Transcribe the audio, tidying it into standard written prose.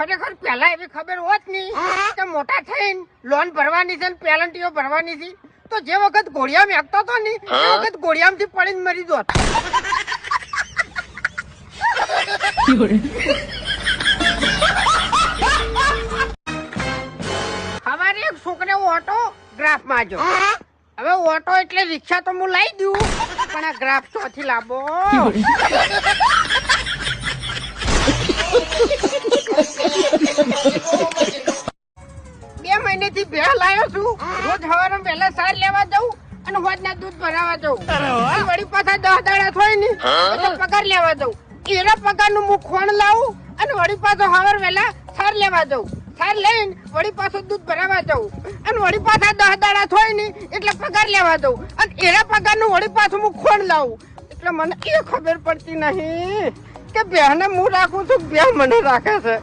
ખરેખર પહેલા એવી ખબર હોત નહીં કે મોટા થઈને લોન ભરવાની છે ને પેલન્ટીઓ ભરવાની છે તો જે વખત ઘોડિયા મેકતો હતો ને એ વખત ઘોડિયામાંથી પડીને મરી જોત. અમારે એક છોકરે ઓટો ગ્રાફ માં જો. હવે ઓટો એટલે રિક્ષા તો હું લાવી દઉં પણ આ ગ્રાફ ચોથી લાવો. 2 મહિનેથી ભેળ લાવ્યો છું. રોજ સવારે વહેલા સાર લેવા જાઉં અને હોજના દૂધ ભરાવા જાઉં. વળી પાછા 10 દાડા થોય ને એટલે પગાર લેવા જાઉં. એના પગારનું હું ખોણ લાવું અને વળી પાછો સવારે વહેલા સાર લેવા જાઉં. સાર લઈને વળી પાછો દૂધ ભરાવા જાઉં અને વળી પાછા 10 દાડા થોય ને એટલે પગાર લેવા જાઉં અને એના પગારનું વળી પાછું હું ખોણ લાવું. એટલે મને એ ખબર પડતી નહીં કે બેહને હું રાખું છું, બે મને રાખે છે.